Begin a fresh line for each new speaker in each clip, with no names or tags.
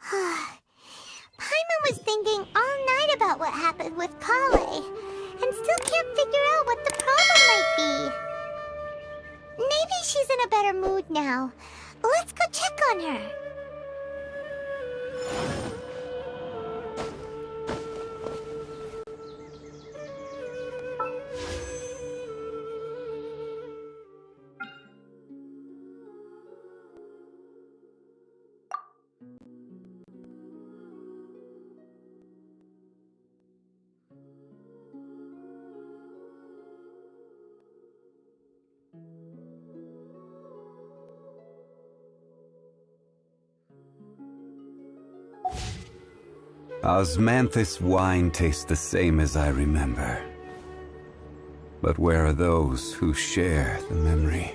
Paimon was thinking all night about what happened with Kale, and still can't figure out what the problem might be. Maybe she's in a better mood now. Let's go check on her.
Osmanthus wine tastes the same as I remember. But where are those who share the memory?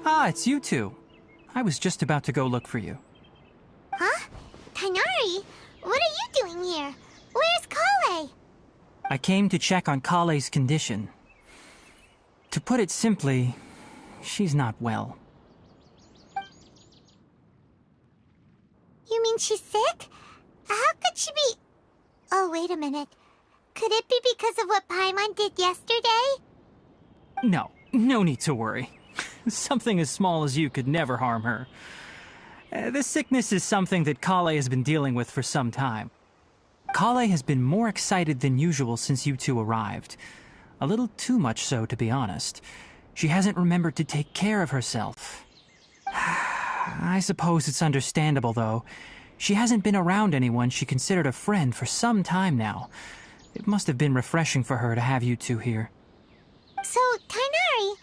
Ah, it's you two. I was just about to go look for you.
Huh? Tighnari? What are you doing here? Where's Kale?
I came to check on Kale's condition. To put it simply, she's not well.
You mean she's sick? How could she be... Oh, wait a minute. Could it be because of what Paimon did yesterday?
No need to worry. Something as small as you could never harm her. This sickness is something that Kale has been dealing with for some time. Kale has been more excited than usual since you two arrived. A little too much so, to be honest. She hasn't remembered to take care of herself. I suppose it's understandable, though. She hasn't been around anyone she considered a friend for some time now. It must have been refreshing for her to have you two here.
So, Tighnari,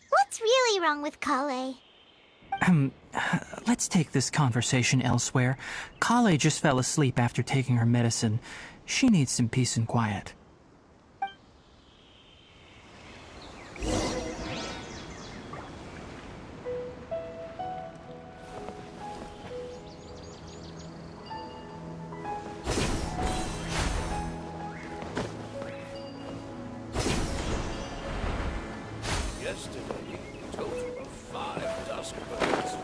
what's really wrong with Kale?
Let's take this conversation elsewhere. Kale just fell asleep after taking her medicine. She needs some peace and quiet.
Yesterday, a total of 5 dusk birds.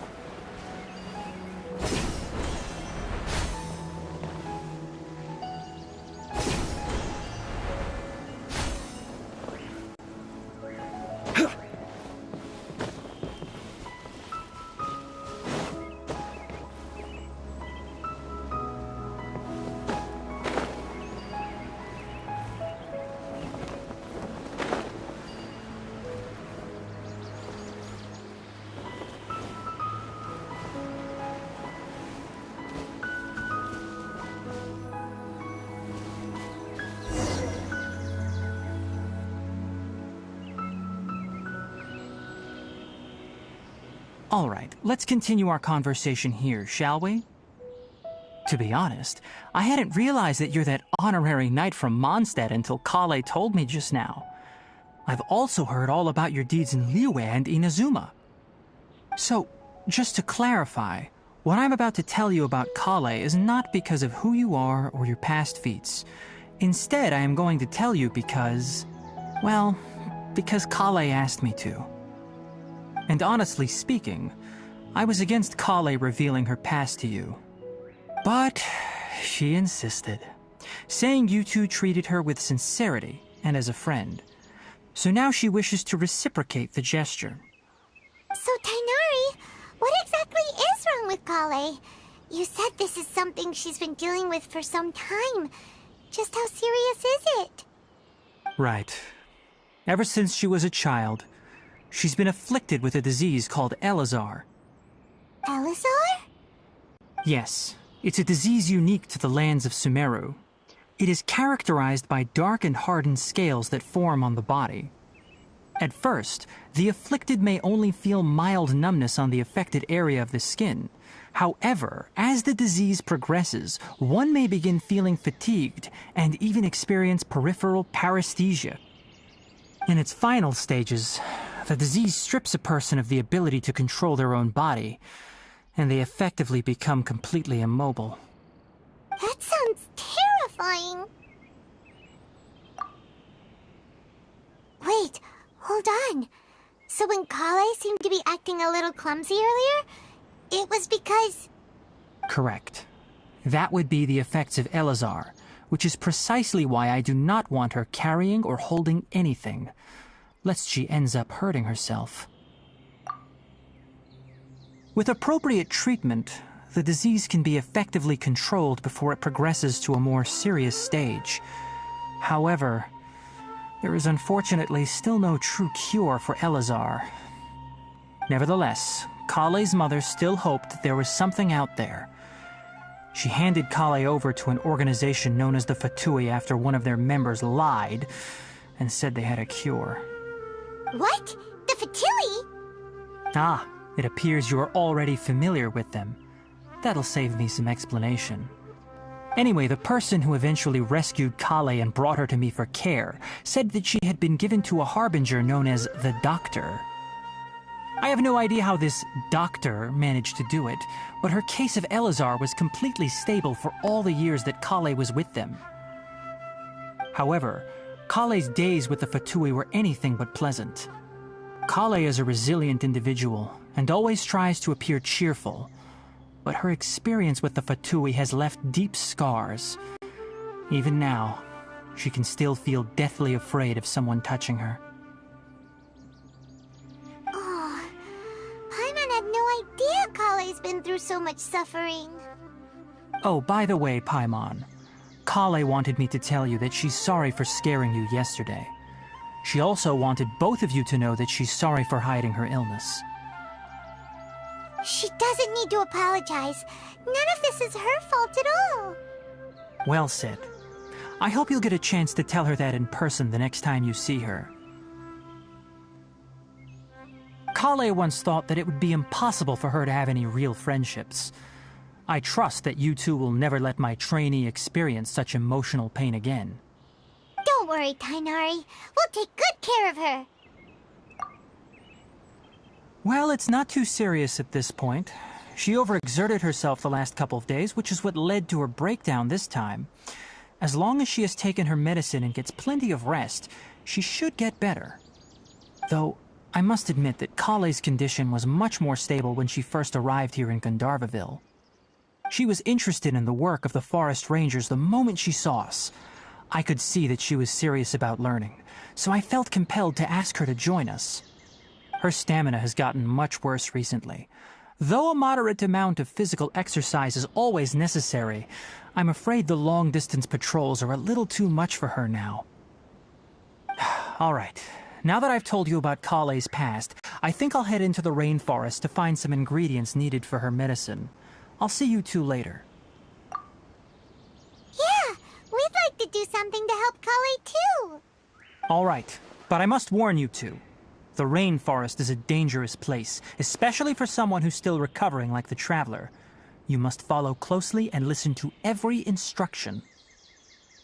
All right, let's continue our conversation here, shall we? To be honest, I hadn't realized that you're that honorary knight from Mondstadt until Kale told me just now. I've also heard all about your deeds in Liyue and Inazuma. So, just to clarify, what I'm about to tell you about Kale is not because of who you are or your past feats. Instead, I am going to tell you because... well, because Kale asked me to. And honestly speaking, I was against Kale revealing her past to you. But she insisted, saying you two treated her with sincerity and as a friend. So now she wishes to reciprocate the gesture.
So, Tighnari, what exactly is wrong with Kale? You said this is something she's been dealing with for some time. Just how serious is it?
Right. Ever since she was a child, she's been afflicted with a disease called Elazar.
Elazar?
Yes, it's a disease unique to the lands of Sumeru. It is characterized by dark and hardened scales that form on the body. At first, the afflicted may only feel mild numbness on the affected area of the skin. However, as the disease progresses, one may begin feeling fatigued and even experience peripheral paresthesia. In its final stages, the disease strips a person of the ability to control their own body, and they effectively become completely immobile.
That sounds terrifying. Wait, hold on. So when Kale seemed to be acting a little clumsy earlier, it was because...
Correct. That would be the effects of Elazar, which is precisely why I do not want her carrying or holding anything, lest she ends up hurting herself. With appropriate treatment, the disease can be effectively controlled before it progresses to a more serious stage. However, there is unfortunately still no true cure for Elazar. Nevertheless, Kale's mother still hoped that there was something out there. She handed Kale over to an organization known as the Fatui after one of their members lied and said they had a cure.
What? The Fatui?
Ah, it appears you are already familiar with them. That'll save me some explanation. Anyway, the person who eventually rescued Kale and brought her to me for care said that she had been given to a harbinger known as the Doctor. I have no idea how this doctor managed to do it, but her case of Elazar was completely stable for all the years that Kale was with them. However, Kale's days with the Fatui were anything but pleasant. Kale is a resilient individual and always tries to appear cheerful, but her experience with the Fatui has left deep scars. Even now, she can still feel deathly afraid of someone touching her.
Oh, Paimon had no idea Kale's been through so much suffering.
Oh, by the way, Paimon, Kale wanted me to tell you that she's sorry for scaring you yesterday. She also wanted both of you to know that she's sorry for hiding her illness.
She doesn't need to apologize. None of this is her fault at all.
Well said. I hope you'll get a chance to tell her that in person the next time you see her. Kale once thought that it would be impossible for her to have any real friendships. I trust that you two will never let my trainee experience such emotional pain again.
Don't worry, Tainari. We'll take good care of her.
Well, it's not too serious at this point. She overexerted herself the last couple of days, which is what led to her breakdown this time. As long as she has taken her medicine and gets plenty of rest, she should get better. Though, I must admit that Kale's condition was much more stable when she first arrived here in Gandharvaville. She was interested in the work of the forest rangers the moment she saw us. I could see that she was serious about learning, so I felt compelled to ask her to join us. Her stamina has gotten much worse recently. Though a moderate amount of physical exercise is always necessary, I'm afraid the long-distance patrols are a little too much for her now. All right, now that I've told you about Kale's past, I think I'll head into the rainforest to find some ingredients needed for her medicine. I'll see you two later.
Yeah, we'd like to do something to help Kale too.
All right, but I must warn you two. The rainforest is a dangerous place, especially for someone who's still recovering like the Traveler. You must follow closely and listen to every instruction.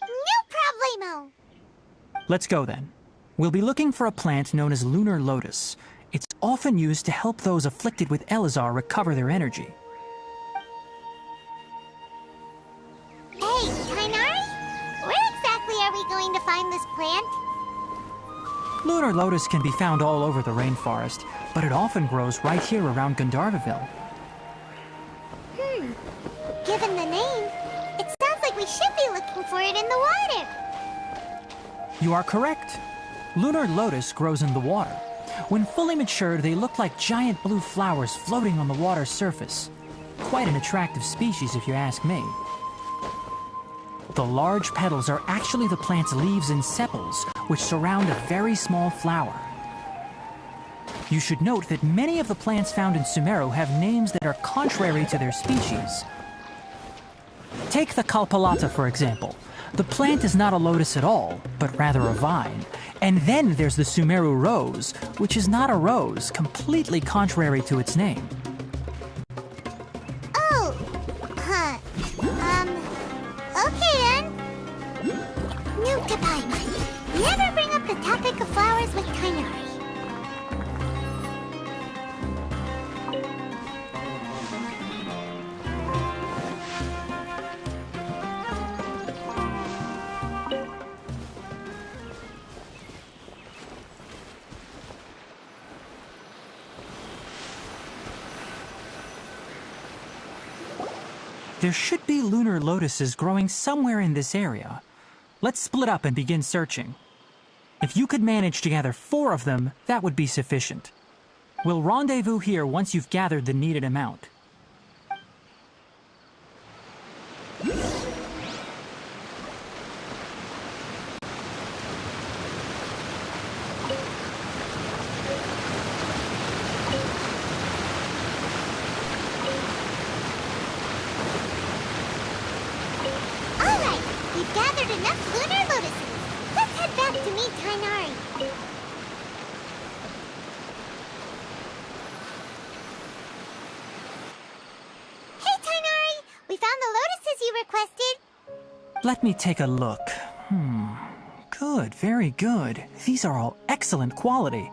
No problemo.
Let's go then. We'll be looking for a plant known as lunar lotus. It's often used to help those afflicted with Elazar recover their energy.
Hey, Tainari? Where exactly are we going to find this plant?
Lunar lotus can be found all over the rainforest, but it often grows right here around Gandharvaville.
Given the name, it sounds like we should be looking for it in the water.
You are correct. Lunar lotus grows in the water. When fully matured, they look like giant blue flowers floating on the water's surface. Quite an attractive species, if you ask me. The large petals are actually the plant's leaves and sepals, which surround a very small flower. You should note that many of the plants found in Sumeru have names that are contrary to their species. Take the Kalpalata, for example. The plant is not a lotus at all, but rather a vine. And then there's the Sumeru rose, which is not a rose, completely contrary to its name.
Oh, huh. Okay then. New to Paimon. Never bring up the topic of flowers with Kainari.
There should be lunar lotuses growing somewhere in this area. Let's split up and begin searching. If you could manage to gather 4 of them, that would be sufficient. We'll rendezvous here once you've gathered the needed amount.
We've gathered enough lunar lotuses. Let's head back to meet Kainari. Hey, Kainari! We found the lotuses you requested.
Let me take a look. Good, very good. These are all excellent quality.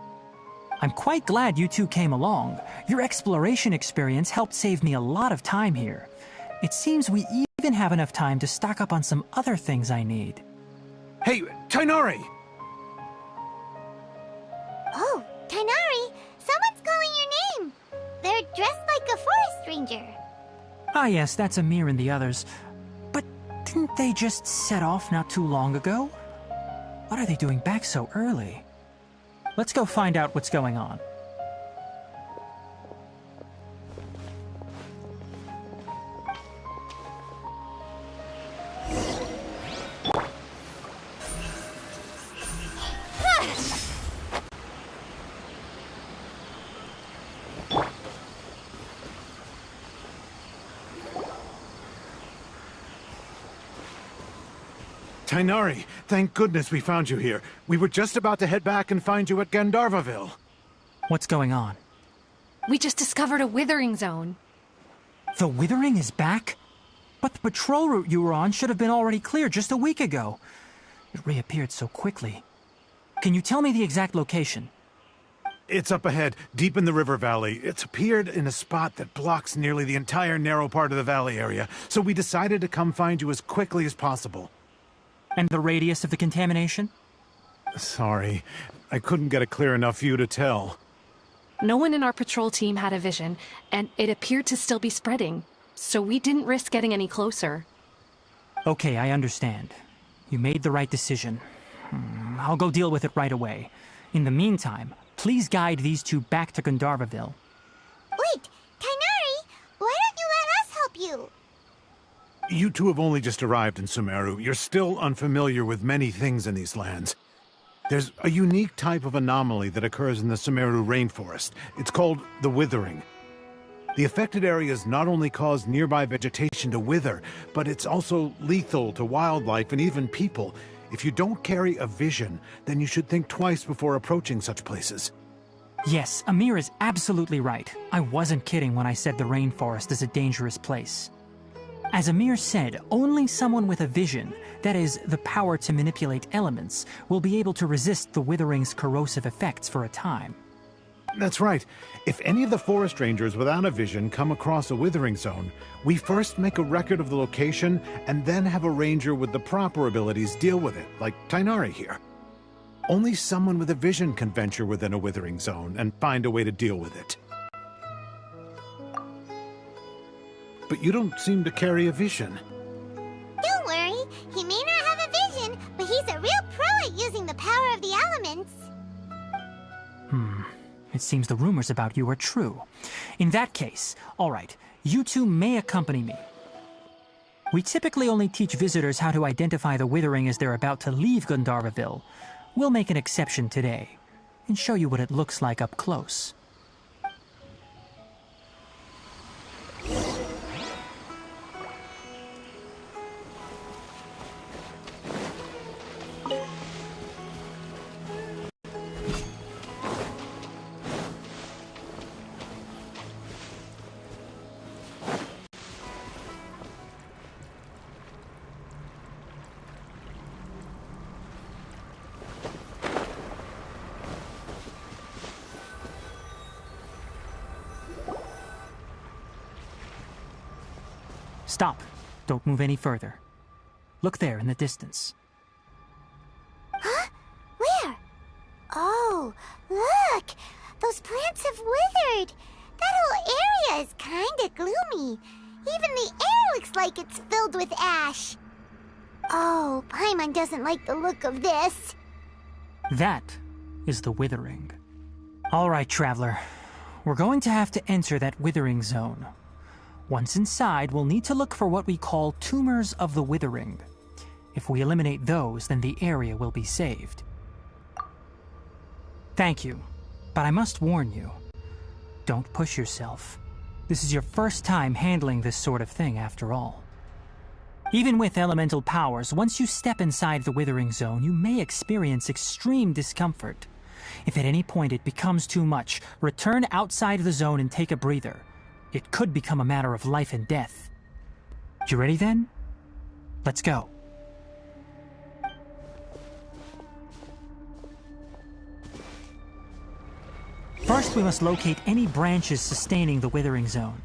I'm quite glad you two came along. Your exploration experience helped save me a lot of time here. It seems we even have enough time to stock up on some other things I need.
Hey, Kainari!
Oh, Kainari! Someone's calling your name! They're dressed like a forest ranger.
Ah yes, that's Amir and the others. But didn't they just set off not too long ago? What are they doing back so early? Let's go find out what's going on.
Kainari, thank goodness we found you here. We were just about to head back and find you at Gandharvaville.
What's going on?
We just discovered a Withering zone.
The Withering is back? But the patrol route you were on should have been already clear just a week ago. It reappeared so quickly. Can you tell me the exact location?
It's up ahead, deep in the river valley. It's appeared in a spot that blocks nearly the entire narrow part of the valley area, so we decided to come find you as quickly as possible.
And the radius of the contamination?
Sorry, I couldn't get a clear enough view to tell.
No one in our patrol team had a vision, and it appeared to still be spreading, so we didn't risk getting any closer.
Okay, I understand. You made the right decision. I'll go deal with it right away. In the meantime, please guide these two back to Gandharvaville.
Wait, Kainari! Why don't you let us help you?
You two have only just arrived in Sumeru. You're still unfamiliar with many things in these lands. There's a unique type of anomaly that occurs in the Sumeru rainforest. It's called the Withering. The affected areas not only cause nearby vegetation to wither, but it's also lethal to wildlife and even people. If you don't carry a vision, then you should think twice before approaching such places.
Yes, Amir is absolutely right. I wasn't kidding when I said the rainforest is a dangerous place. As Amir said, only someone with a vision, that is, the power to manipulate elements, will be able to resist the Withering's corrosive effects for a time.
That's right. If any of the forest rangers without a vision come across a Withering zone, we first make a record of the location and then have a ranger with the proper abilities deal with it, like Kainari here. Only someone with a vision can venture within a Withering zone and find a way to deal with it. But you don't seem to carry a vision.
Don't worry, he may not have a vision, but he's a real pro at using the power of the elements.
It seems the rumors about you are true. In that case, all right, you two may accompany me. We typically only teach visitors how to identify the Withering as they're about to leave Gandharvaville. We'll make an exception today, and show you what it looks like up close. Stop. Don't move any further. Look there in the distance.
Huh? Where? Oh, look! Those plants have withered! That whole area is kinda gloomy. Even the air looks like it's filled with ash. Oh, Paimon doesn't like the look of this.
That is the Withering. Alright, Traveler. We're going to have to enter that Withering zone. Once inside, we'll need to look for what we call tumors of the Withering. If we eliminate those, then the area will be saved. Thank you, but I must warn you. Don't push yourself. This is your first time handling this sort of thing, after all. Even with elemental powers, once you step inside the Withering zone, you may experience extreme discomfort. If at any point it becomes too much, return outside the zone and take a breather. It could become a matter of life and death. You ready then? Let's go. First, we must locate any branches sustaining the Withering zone.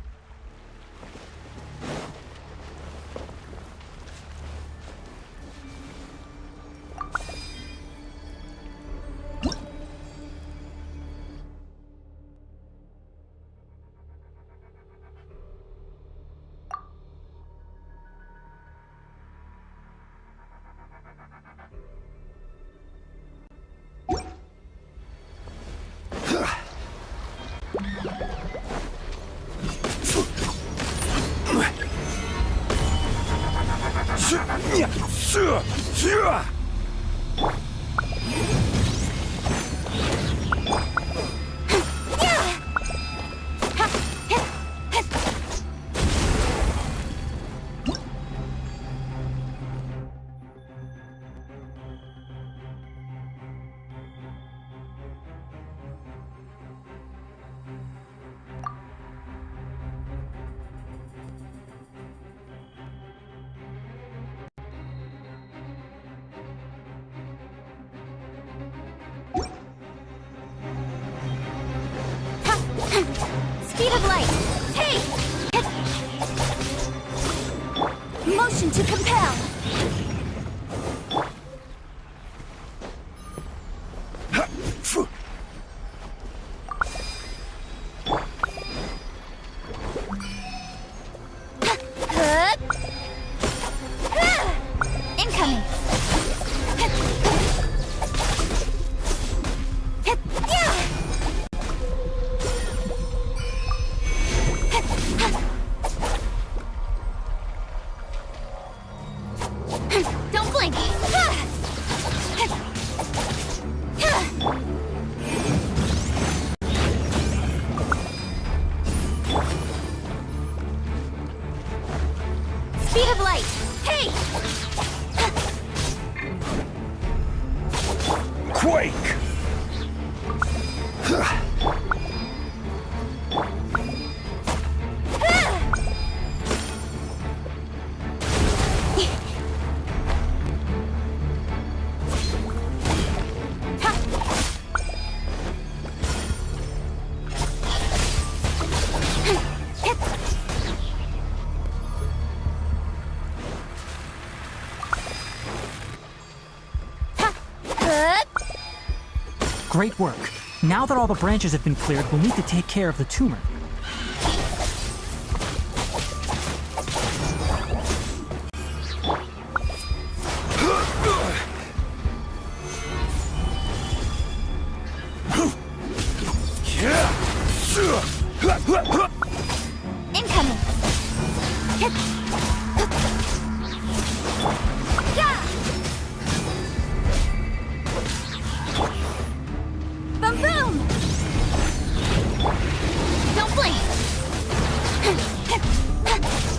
Speed of light! Hey! Motion to compel! Incoming! Don't blink! Speed of light! Hey!
Quake!
Great work. Now that all the branches have been cleared, we'll need to take care of the tumor.
Incoming! Boom boom! Don't blink!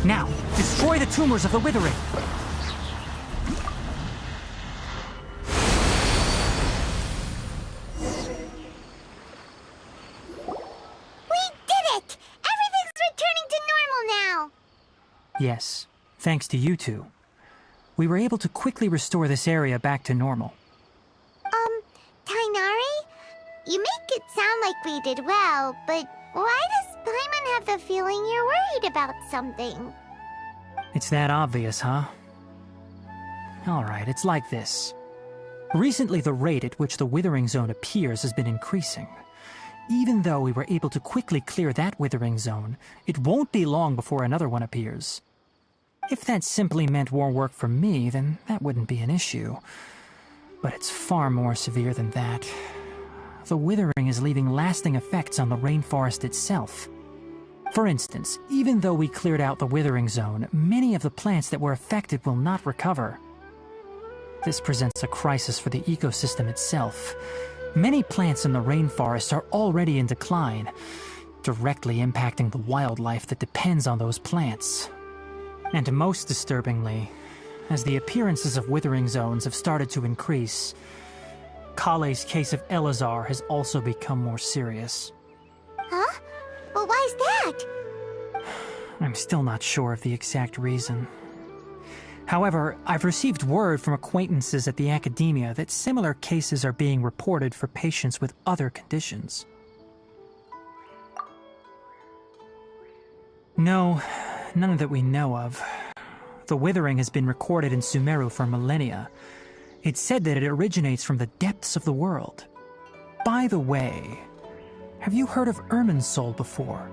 Now, destroy the tumors of the Withering. Yes, thanks to you two. We were able to quickly restore this area back to normal.
Tainari? You make it sound like we did well, but why does Paimon have the feeling you're worried about something?
It's that obvious, huh? Alright, it's like this. Recently, the rate at which the Withering Zone appears has been increasing. Even though we were able to quickly clear that Withering Zone, it won't be long before another one appears. If that simply meant more work for me, then that wouldn't be an issue. But it's far more severe than that. The Withering is leaving lasting effects on the rainforest itself. For instance, even though we cleared out the Withering Zone, many of the plants that were affected will not recover. This presents a crisis for the ecosystem itself. Many plants in the rainforest are already in decline, directly impacting the wildlife that depends on those plants. And most disturbingly, as the appearances of Withering Zones have started to increase, Kale's case of Elazar has also become more serious.
Huh? Well, why's that?
I'm still not sure of the exact reason. However, I've received word from acquaintances at the academia that similar cases are being reported for patients with other conditions. No, none that we know of. The Withering has been recorded in Sumeru for millennia. It's said that it originates from the depths of the world. By the way, have you heard of Irminsul before?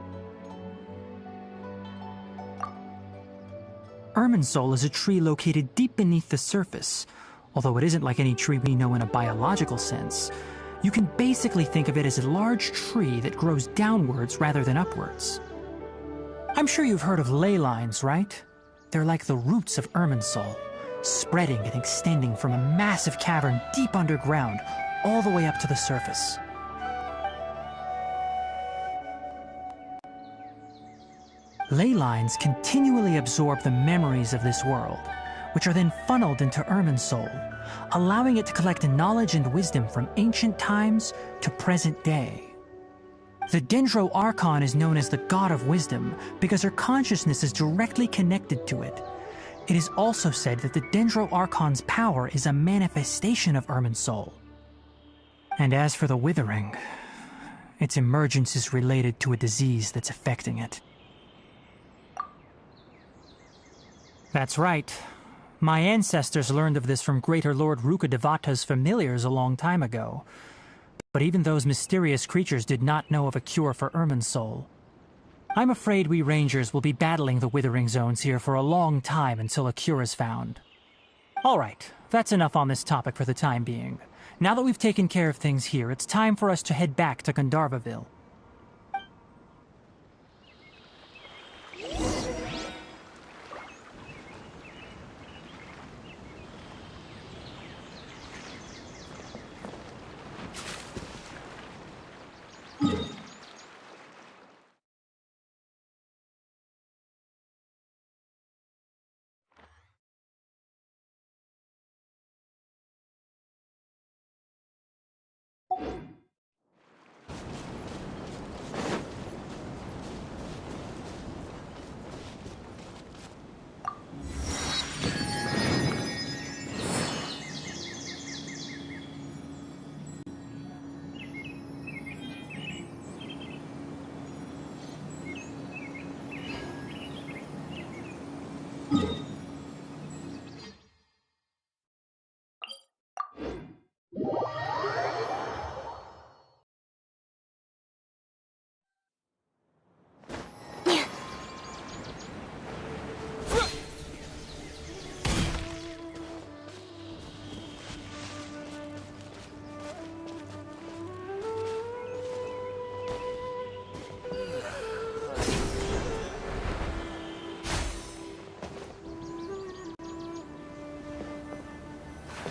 Irminsul is a tree located deep beneath the surface. Although it isn't like any tree we know in a biological sense, you can basically think of it as a large tree that grows downwards rather than upwards. I'm sure you've heard of ley lines, right? They're like the roots of Irminsul, spreading and extending from a massive cavern deep underground all the way up to the surface. Ley lines continually absorb the memories of this world, which are then funneled into Irminsul, allowing it to collect knowledge and wisdom from ancient times to present day. The Dendro Archon is known as the God of Wisdom because her consciousness is directly connected to it. It is also said that the Dendro Archon's power is a manifestation of Irminsul. And as for the Withering, its emergence is related to a disease that's affecting it. That's right. My ancestors learned of this from Greater Lord Rukkhadevata's familiars a long time ago. But even those mysterious creatures did not know of a cure for Irminsul. I'm afraid we Rangers will be battling the Withering Zones here for a long time until a cure is found. Alright, that's enough on this topic for the time being. Now that we've taken care of things here, it's time for us to head back to Gandharvaville.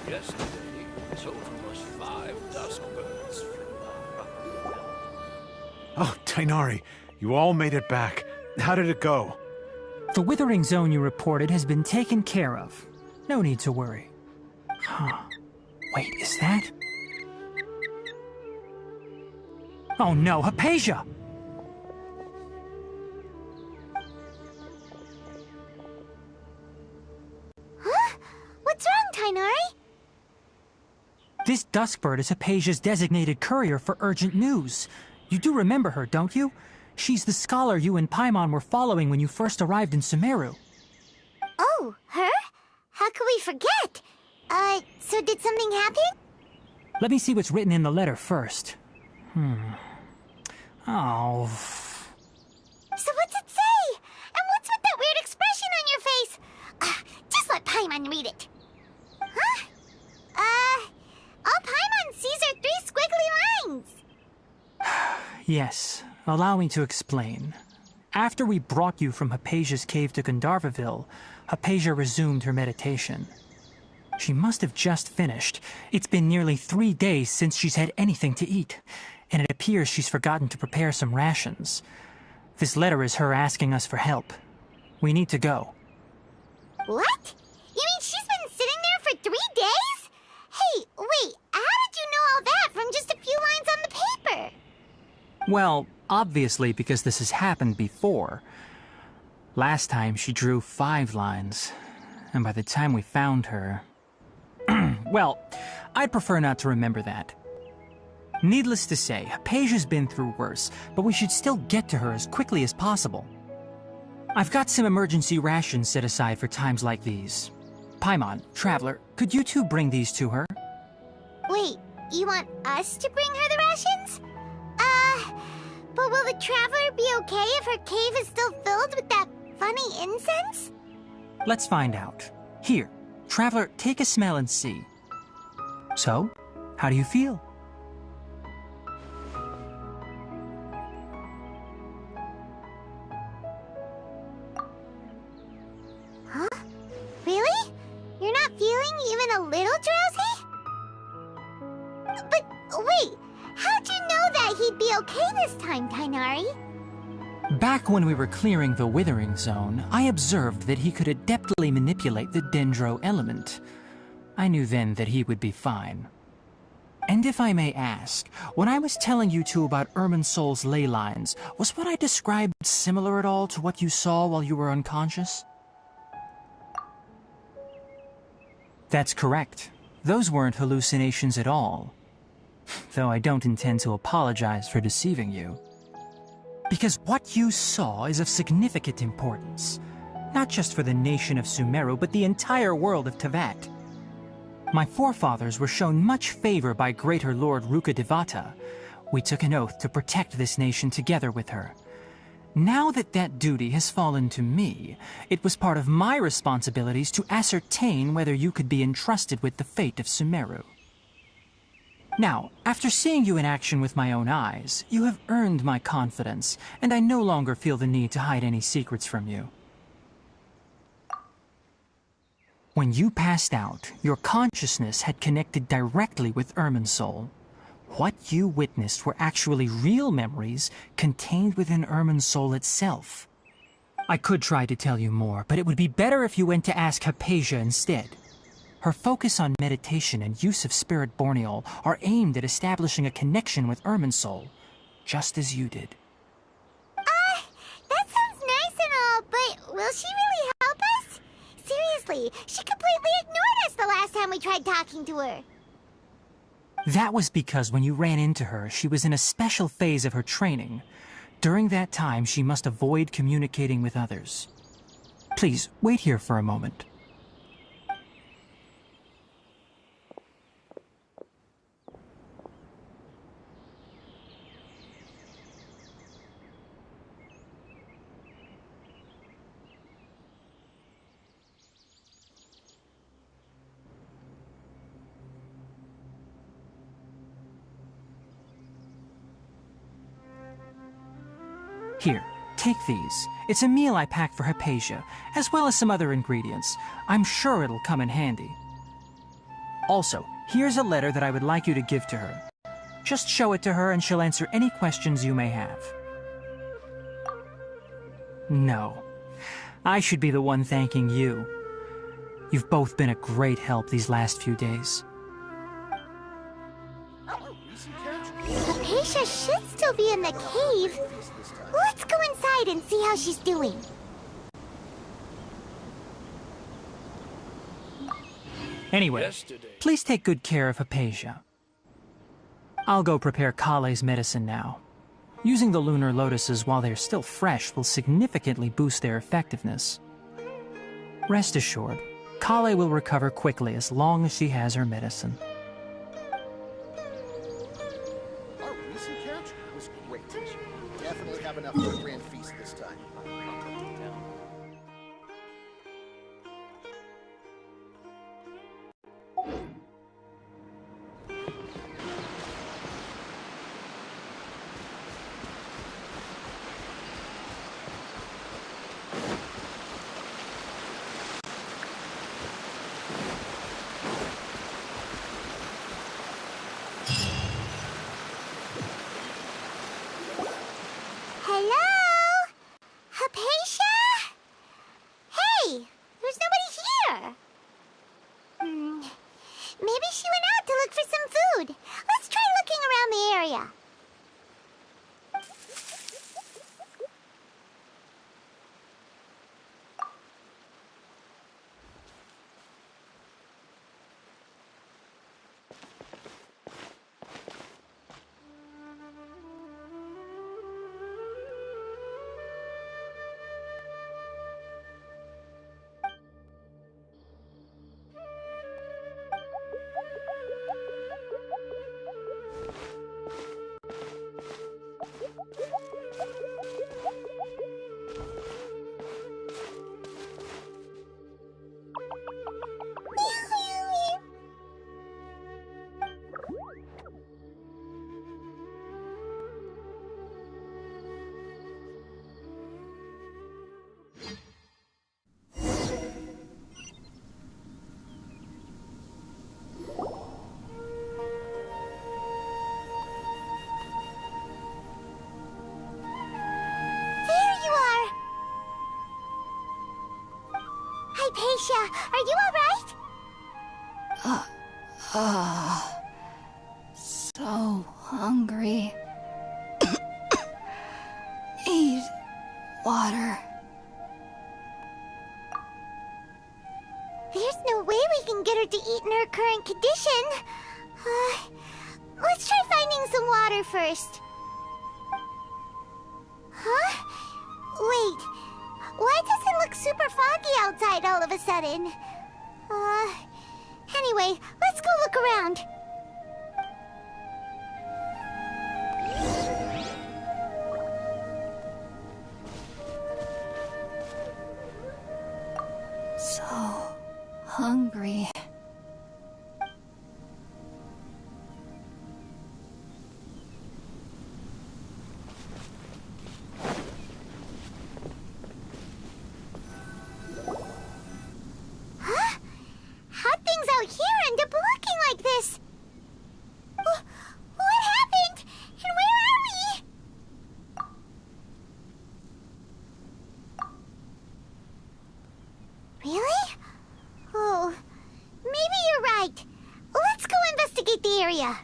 Yesterday, total was 5 dusk birds flew by.
Oh, Tainari, you all made it back. How did it go?
The Withering Zone you reported has been taken care of. No need to worry. Huh. Wait, is that? Oh no, Hypatia!
Huh? What's wrong, Tainari?
This Duskbird is Hypatia's designated courier for urgent news. You do remember her, don't you? She's the scholar you and Paimon were following when you first arrived in Sumeru.
Oh, her? How could we forget? So did something happen?
Let me see what's written in the letter first. Oh.
So what's it say? And what's with that weird expression on your face? Just let Paimon read it. Huh? All Paimon sees are 3 squiggly lines.
Yes, allow me to explain. After we brought you from Hypatia's cave to Gandharvaville, Hypatia resumed her meditation. She must have just finished. It's been nearly 3 days since she's had anything to eat, and it appears she's forgotten to prepare some rations. This letter is her asking us for help. We need to go.
What? You mean she's been sitting there for 3 days? Hey, wait, how did you know all that from just a few lines on the paper?
Well, obviously because this has happened before. Last time she drew 5 lines, and by the time we found her... Well, I'd prefer not to remember that. Needless to say, Hypatia's been through worse, but we should still get to her as quickly as possible. I've got some emergency rations set aside for times like these. Paimon, Traveler, could you two bring these to her?
Wait, you want us to bring her the rations? But will the Traveler be okay if her cave is still filled with that funny incense?
Let's find out. Here, Traveler, take a smell and see. So, how do you feel?
Huh? Really? You're not feeling even a little drowsy? But wait, how'd you know that he'd be okay this time, Tainari?
Back when we were clearing the Withering Zone, I observed that he could adeptly manipulate the Dendro element. I knew then that he would be fine. And if I may ask, when I was telling you two about Irminsul's ley lines, was what I described similar at all to what you saw while you were unconscious? That's correct. Those weren't hallucinations at all. Though I don't intend to apologize for deceiving you. Because what you saw is of significant importance. Not just for the nation of Sumeru, but the entire world of Teyvat. My forefathers were shown much favor by Greater Lord Rukkhadevata. We took an oath to protect this nation together with her. Now that that duty has fallen to me, it was part of my responsibilities to ascertain whether you could be entrusted with the fate of Sumeru. Now, after seeing you in action with my own eyes, you have earned my confidence, and I no longer feel the need to hide any secrets from you. When you passed out, your consciousness had connected directly with Irminsul. What you witnessed were actually real memories contained within Irminsul itself. I could try to tell you more, but it would be better if you went to ask Hypatia instead. Her focus on meditation and use of Spirit Borneol are aimed at establishing a connection with Irminsul, just as you did.
That sounds nice and all, but will she really help us? Seriously, she completely ignored us the last time we tried talking to her.
That was because when you ran into her, she was in a special phase of her training. During that time, she must avoid communicating with others. Please, wait here for a moment. Here, take these. It's a meal I packed for Hypatia, as well as some other ingredients. I'm sure it'll come in handy. Also, here's a letter that I would like you to give to her. Just show it to her and she'll answer any questions you may have. No. I should be the one thanking you. You've both been a great help these last few days.
Hypatia should still be in the cave. Let's go inside and see how she's doing.
Anyway, please take good care of Hypatia. I'll go prepare Kale's medicine now. Using the lunar lotuses while they're still fresh will significantly boost their effectiveness. Rest assured, Kale will recover quickly as long as she has her medicine.
Our recent catch was great. Definitely have enough for a grand feast this time.
Hello? Hypatia? Hey, there's nobody here. Maybe she went out to look for some food. Let's try looking around the area. Hypatia, are you alright?
So hungry. Need water.
There's no way we can get her to eat in her current condition. Let's try finding some water first. Huh? Wait. Why does it look super foggy outside all of a sudden? Anyway, let's go look around.
So hungry.
Huh? How'd things out here end up looking like this? What happened? And where are we? Really? Oh, maybe you're right. Let's go investigate the area.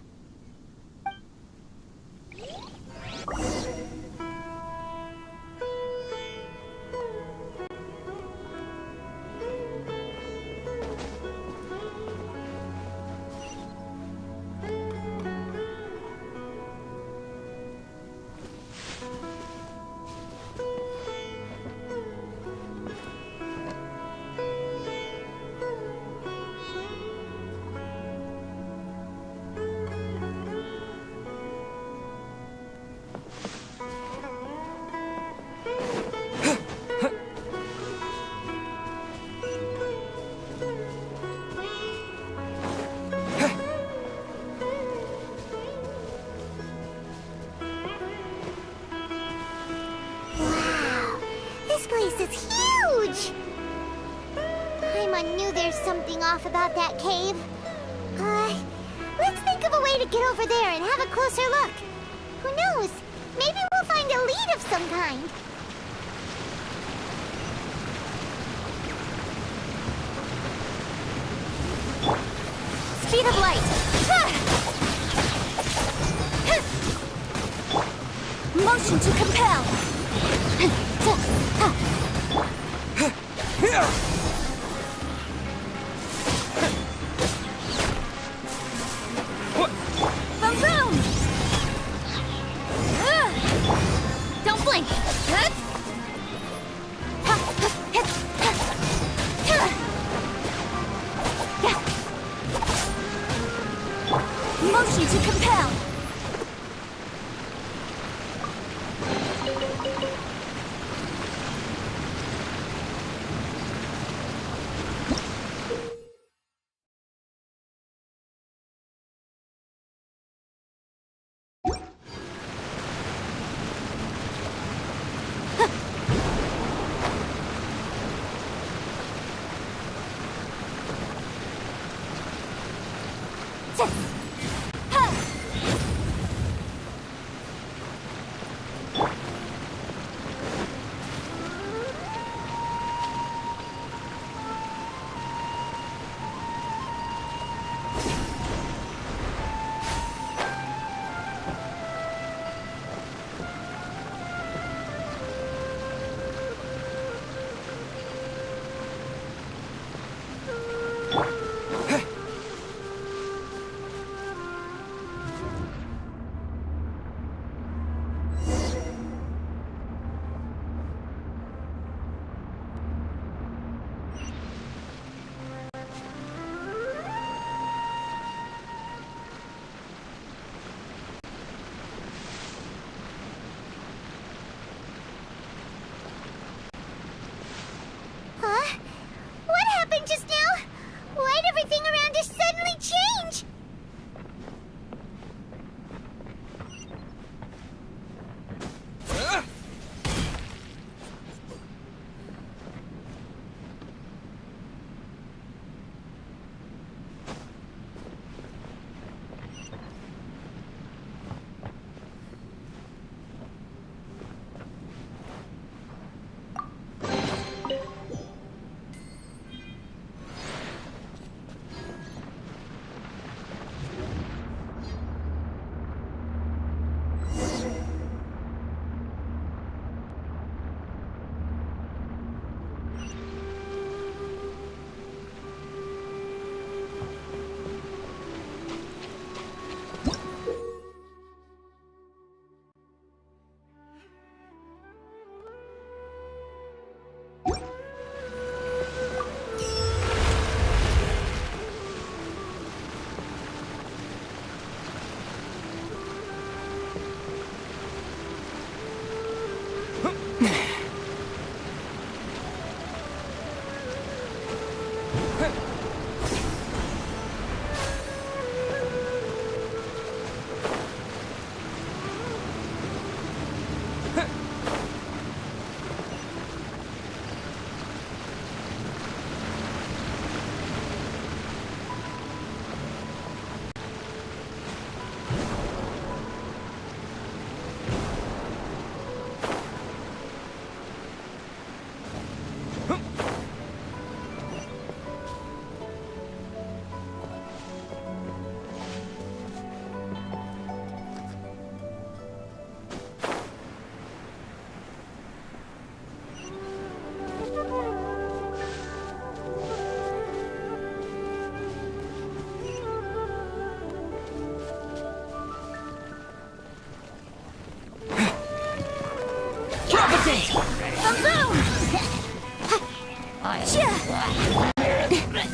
It's huge! Paimon knew there's something off about that cave. Let's think of a way to get over there and have a closer look. Who knows? Maybe we'll find a lead of some kind. Speed of light! Motion to compel! Boom! Don't blink! Motion to compel.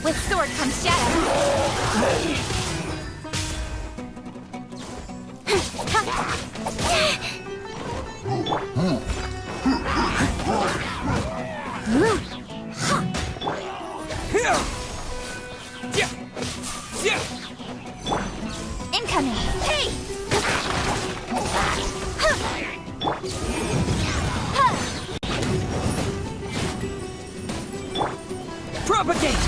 With sword comes shadow. Incoming. Hey!
Propagate!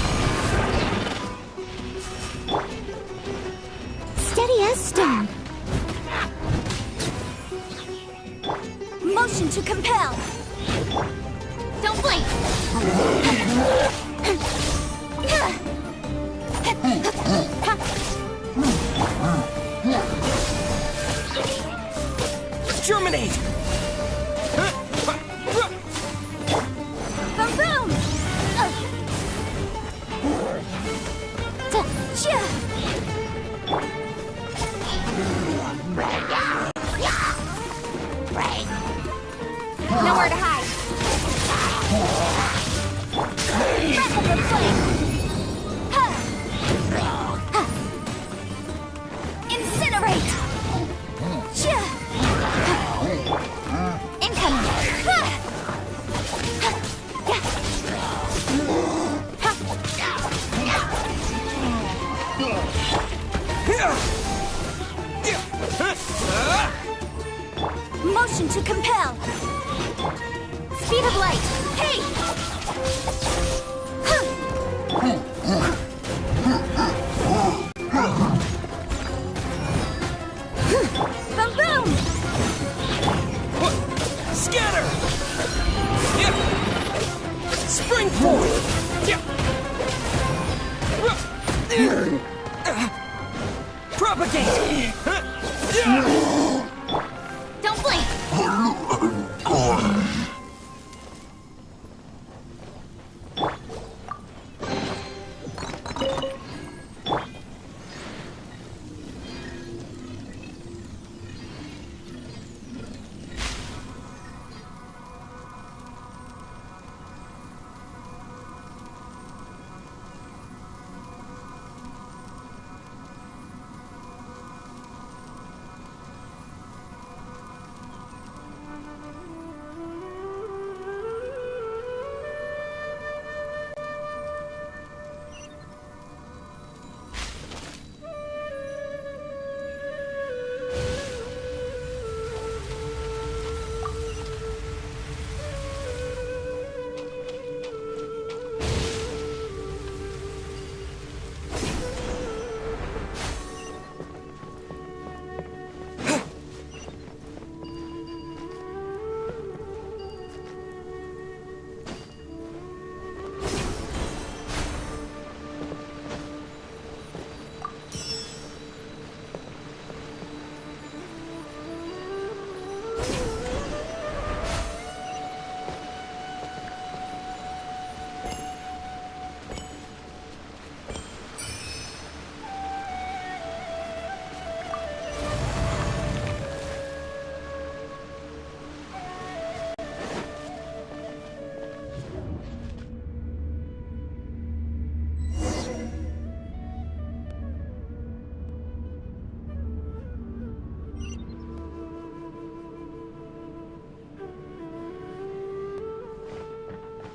Steady as stone. Motion to compel. Don't blink.
Germinate!
Boom boom! Nowhere to hide. Rapid flame. Motion to compel. Speed of light. Hey! Boom boom!
Scatter! Spring forward! Propagate!
Don't blink!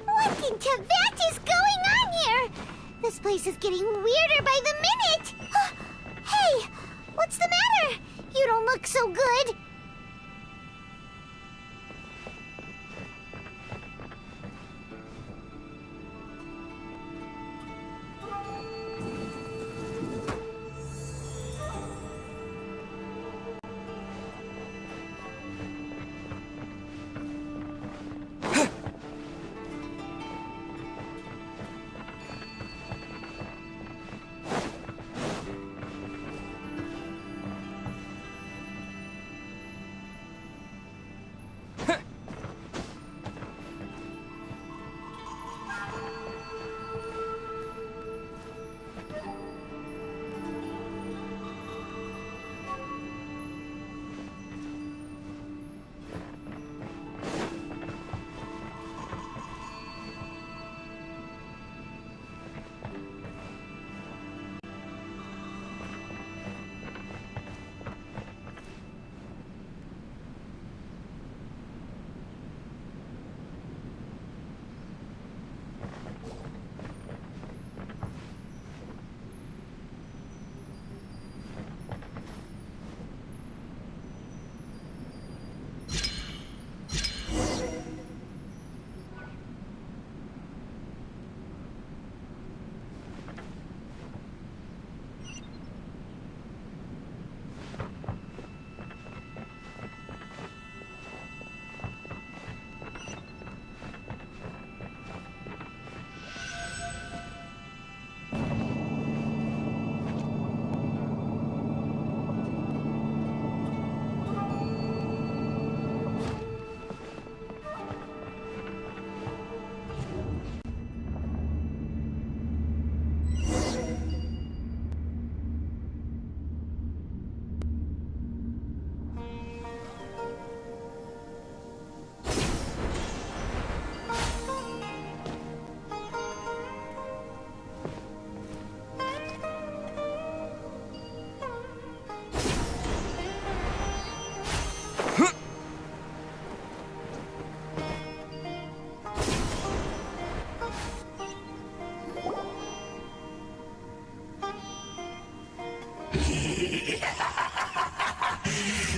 What in Tibet is going on here? This place is getting weirder by the minute! Hey, what's the matter? You don't look so good.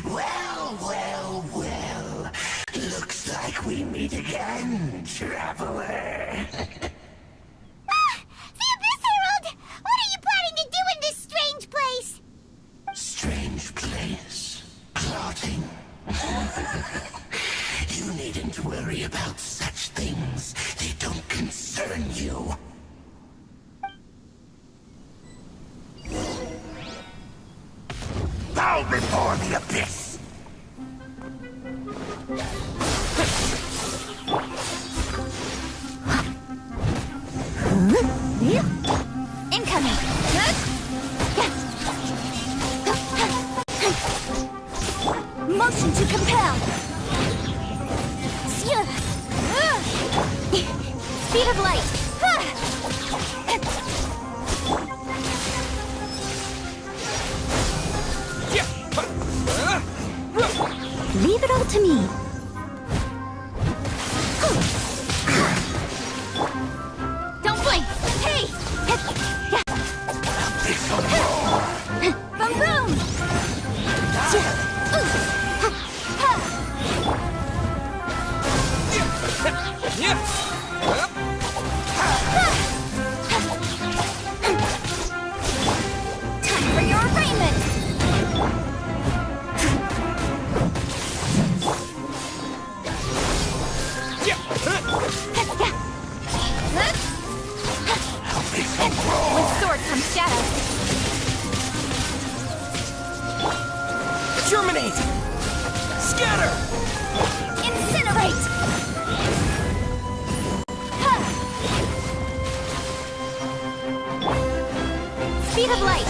Well. Looks like we meet again, traveler.
The Abyss Herald! What are you planning to do in this strange place?
Strange place. Plotting. You needn't worry about such things. They don't concern you. Bow before the Abyss!
Incoming! Motion to compel! Speed of light! Leave it all to me. Don't blink! Hey! Boom boom! Time for your arraignment! With sword comes shadow.
Terminate! Scatter!
Incinerate! Speed of light!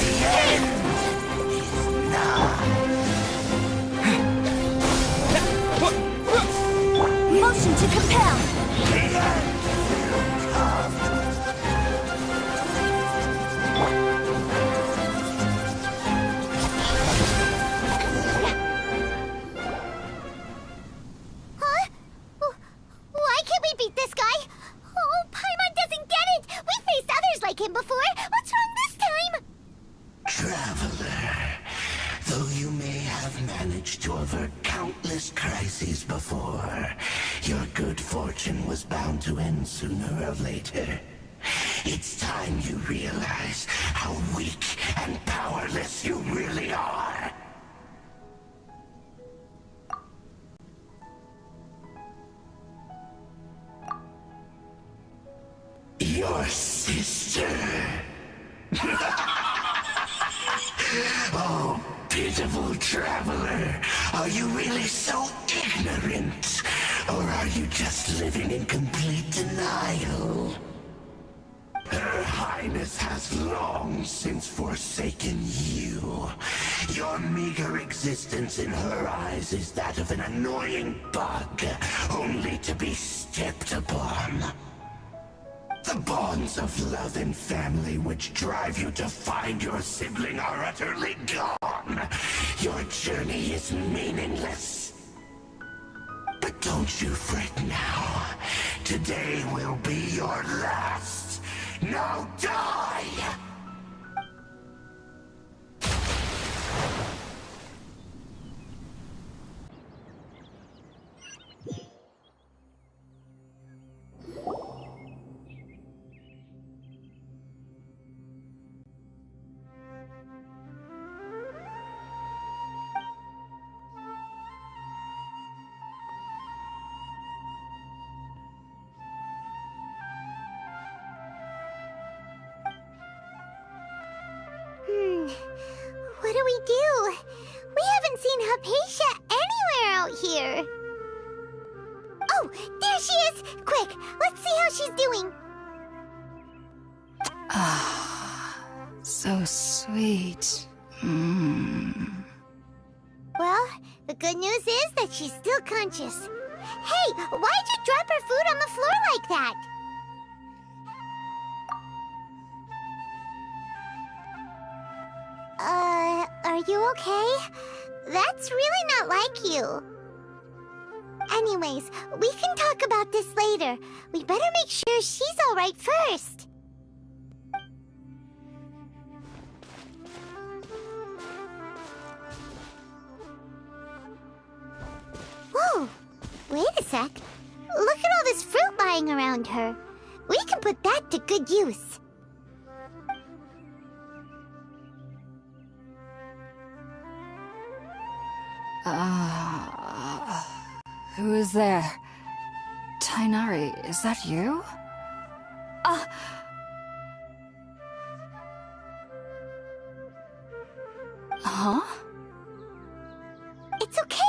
Motion to compel! Huh? Why can't we beat this guy? Oh, Paimon doesn't get it! We faced others like him before! What's wrong this time?
Traveler, though you may have managed to avert countless crises before, your good fortune was bound to end sooner or later. It's time you realize how weak and powerless you really are. Your sister. Oh, pitiful traveler. Are you really so ignorant? Or are you just living in complete denial? Her Highness has long since forsaken you. Your meager existence in her eyes is that of an annoying bug, only to be stepped upon. The bonds of love and family which drive you to find your sibling are utterly gone. Your journey is meaningless. But don't you fret now. Today will be your last. Now die!
What do we do? We haven't seen Hypatia anywhere out here. Oh, there she is! Quick, let's see how she's doing.
So sweet.
Well, the good news is that she's still conscious. Hey, why'd you drop her food on the floor like that? Are you okay? That's really not like you. Anyways, we can talk about this later. We better make sure she's alright first. Wait a sec. Look at all this fruit lying around her. We can put that to good use.
Who is there? Tainari, is that you? Huh?
It's okay.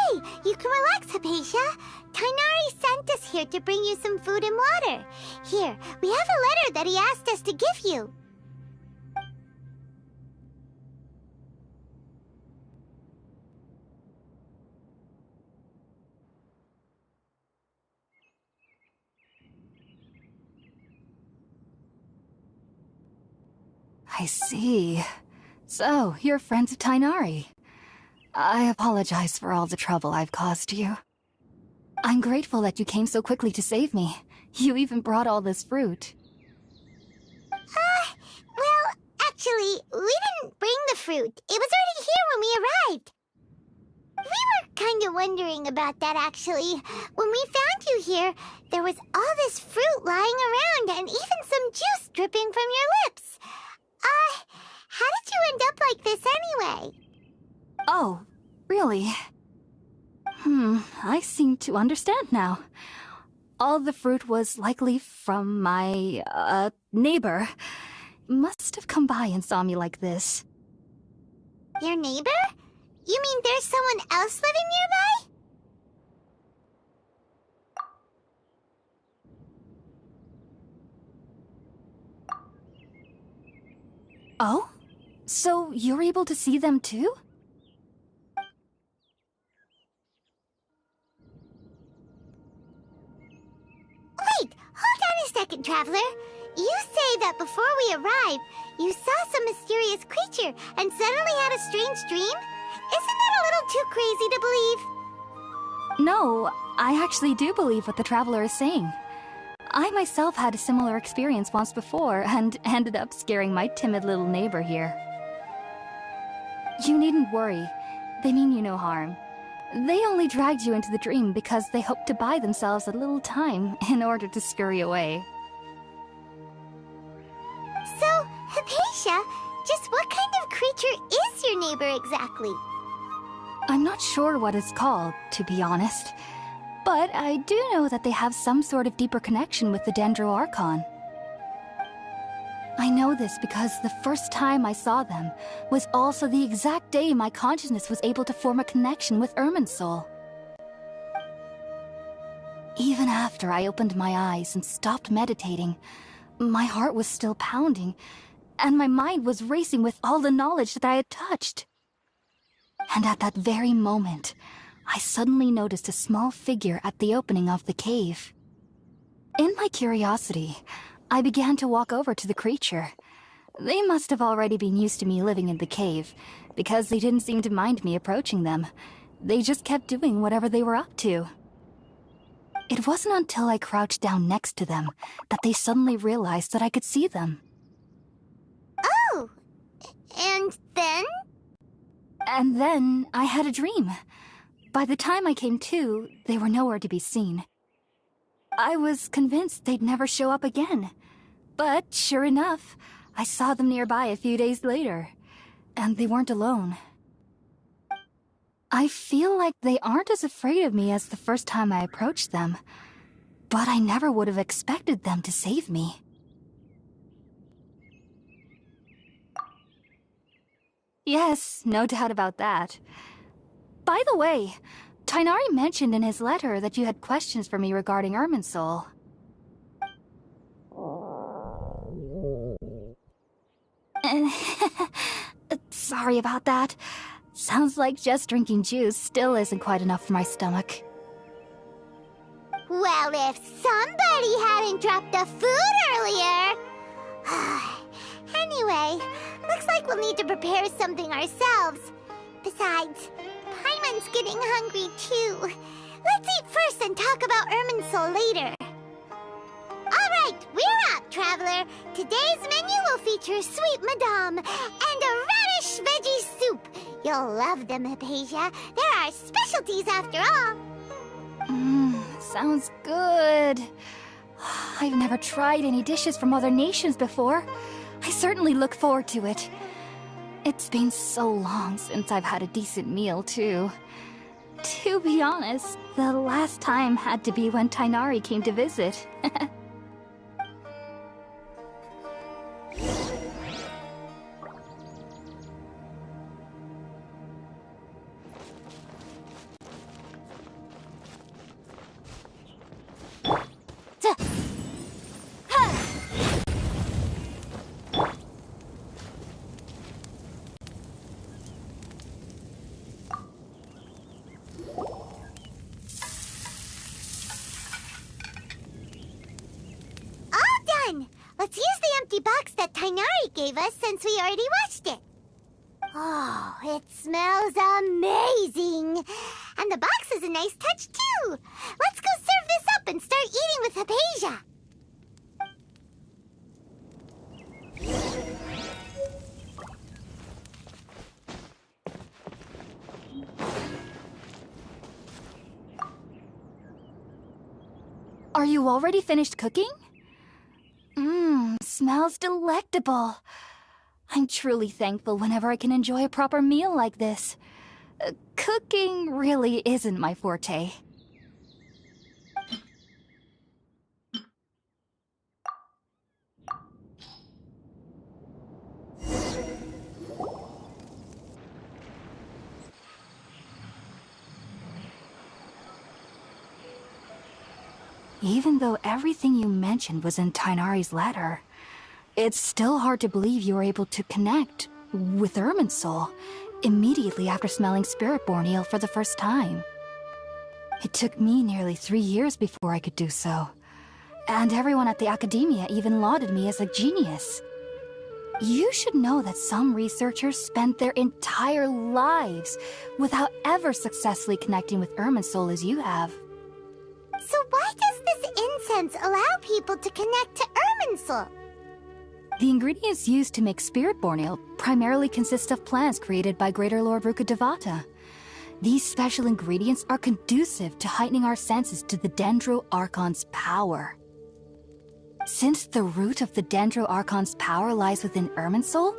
You can relax, Hypatia. Tainari sent us here to bring you some food and water. Here, we have a letter that he asked us to give you.
I see. So, you're friends of Tainari. I apologize for all the trouble I've caused you. I'm grateful that you came so quickly to save me. You even brought all this fruit.
Well, actually, we didn't bring the fruit. It was already here when we arrived. We were kind of wondering about that, actually. When we found you here, there was all this fruit lying around and even some juice dripping from your lips. How did you end up like this anyway?
Oh, really? I seem to understand now. All the fruit was likely from my, neighbor. Must have come by and saw me like this.
Your neighbor? You mean there's someone else living nearby?
Oh? So you're able to see them too?
Wait, hold on a second, Traveler. You say that before we arrived, you saw some mysterious creature and suddenly had a strange dream? Isn't that a little too crazy to believe?
No, I actually do believe what the Traveler is saying. I myself had a similar experience once before and ended up scaring my timid little neighbor here. You needn't worry. They mean you no harm. They only dragged you into the dream because they hoped to buy themselves a little time in order to scurry away.
So, Hypatia, just what kind of creature is your neighbor exactly?
I'm not sure what it's called, to be honest. But I do know that they have some sort of deeper connection with the Dendro Archon. I know this because the first time I saw them was also the exact day my consciousness was able to form a connection with Irminsul. Even after I opened my eyes and stopped meditating, my heart was still pounding, and my mind was racing with all the knowledge that I had touched. And at that very moment, I suddenly noticed a small figure at the opening of the cave. In my curiosity, I began to walk over to the creature. They must have already been used to me living in the cave, because they didn't seem to mind me approaching them. They just kept doing whatever they were up to. It wasn't until I crouched down next to them that they suddenly realized that I could see them.
Oh! And then?
And then I had a dream. By the time I came to, they were nowhere to be seen. I was convinced they'd never show up again. But sure enough, I saw them nearby a few days later. And they weren't alone. I feel like they aren't as afraid of me as the first time I approached them. But I never would have expected them to save me. Yes, no doubt about that. By the way, Tainari mentioned in his letter that you had questions for me regarding Irminsul. Sorry about that. Sounds like just drinking juice still isn't quite enough for my stomach.
Well, if somebody hadn't dropped the food earlier... Anyway, looks like we'll need to prepare something ourselves. Besides, Paimon's getting hungry too. Let's eat first and talk about Irminsul later. Alright, we're up, Traveler. Today's menu will feature sweet madame and a radish veggie soup. You'll love them, Hypatia. They're our specialties after all.
sounds good. I've never tried any dishes from other nations before. I certainly look forward to it. It's been so long since I've had a decent meal, too. To be honest, the last time had to be when Tainari came to visit.
Let's use the empty box that Tainari gave us since we already washed it. Oh, it smells amazing. And the box is a nice touch, too. Let's go serve this up and start eating with Hypatia.
Are you already finished cooking? Smells delectable. I'm truly thankful whenever I can enjoy a proper meal like this. Cooking really isn't my forte. Even though everything you mentioned was in Tainari's letter, it's still hard to believe you were able to connect with Irminsul immediately after smelling Spiritborn eel for the first time. It took me nearly 3 years before I could do so, and everyone at the Academia even lauded me as a genius. You should know that some researchers spend their entire lives without ever successfully connecting with Irminsul as you have.
So why does this incense allow people to connect to Irminsul?
The ingredients used to make Spiritborn ale primarily consist of plants created by Greater Lord Rukkhadevata. These special ingredients are conducive to heightening our senses to the Dendro Archon's power. Since the root of the Dendro Archon's power lies within Irminsul,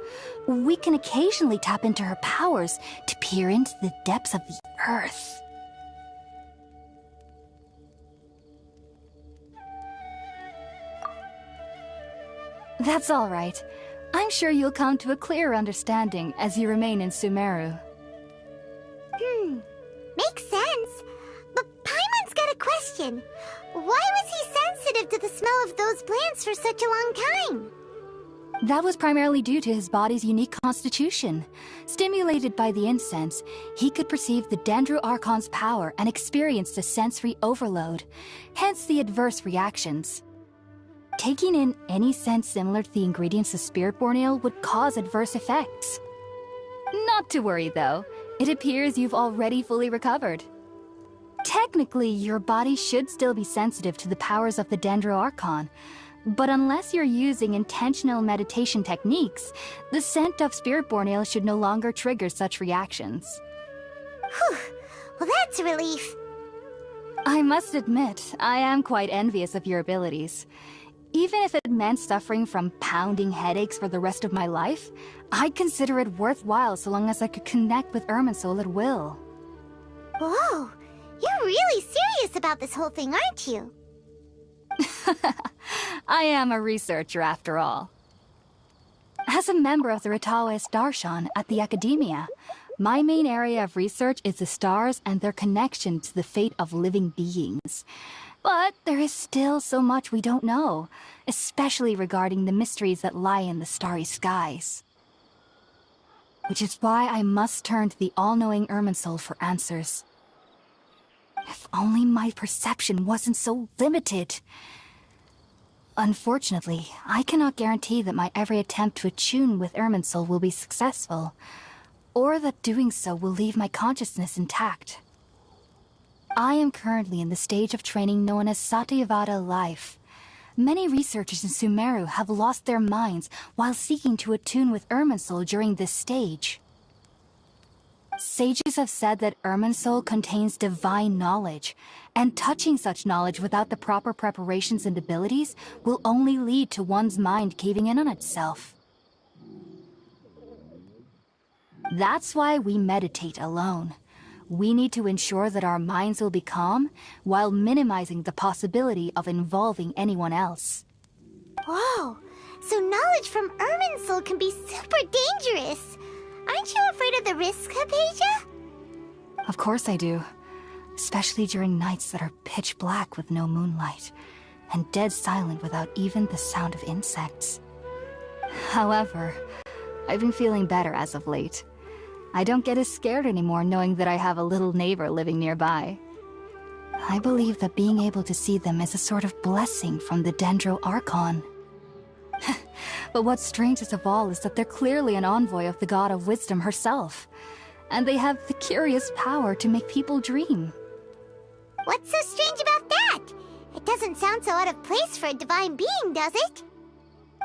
we can occasionally tap into her powers to peer into the depths of the earth. That's all right. I'm sure you'll come to a clearer understanding as you remain in Sumeru.
Makes sense. But Paimon's got a question. Why was he sensitive to the smell of those plants for such a long time?
That was primarily due to his body's unique constitution. Stimulated by the incense, he could perceive the Dendro Archon's power and experienced a sensory overload, hence the adverse reactions. Taking in any scent similar to the ingredients of Spiritborn ale would cause adverse effects. Not to worry, though. It appears you've already fully recovered. Technically, your body should still be sensitive to the powers of the Dendro Archon, but unless you're using intentional meditation techniques, the scent of Spiritborn ale should no longer trigger such reactions.
Whew. Well, that's a relief.
I must admit, I am quite envious of your abilities. Even if it meant suffering from pounding headaches for the rest of my life, I'd consider it worthwhile so long as I could connect with Irminsul at will.
Whoa, you're really serious about this whole thing, aren't you?
I am a researcher after all. As a member of the Ritawes Darshan at the Academia, my main area of research is the stars and their connection to the fate of living beings. But there is still so much we don't know, especially regarding the mysteries that lie in the starry skies. Which is why I must turn to the all-knowing Irminsul for answers. If only my perception wasn't so limited. Unfortunately, I cannot guarantee that my every attempt to attune with Irminsul will be successful, or that doing so will leave my consciousness intact. I am currently in the stage of training known as Satyavada life. Many researchers in Sumeru have lost their minds while seeking to attune with Irminsul during this stage. Sages have said that Irminsul contains divine knowledge, and touching such knowledge without the proper preparations and abilities will only lead to one's mind caving in on itself. That's why we meditate alone. We need to ensure that our minds will be calm, while minimizing the possibility of involving anyone else.
Whoa! So knowledge from Irminsul can be super dangerous! Aren't you afraid of the risks, Hypatia?
Of course I do. Especially during nights that are pitch black with no moonlight, and dead silent without even the sound of insects. However, I've been feeling better as of late. I don't get as scared anymore knowing that I have a little neighbor living nearby. I believe that being able to see them is a sort of blessing from the Dendro Archon. But what's strangest of all is that they're clearly an envoy of the God of Wisdom herself, and they have the curious power to make people dream.
What's so strange about that? It doesn't sound so out of place for a divine being, does it?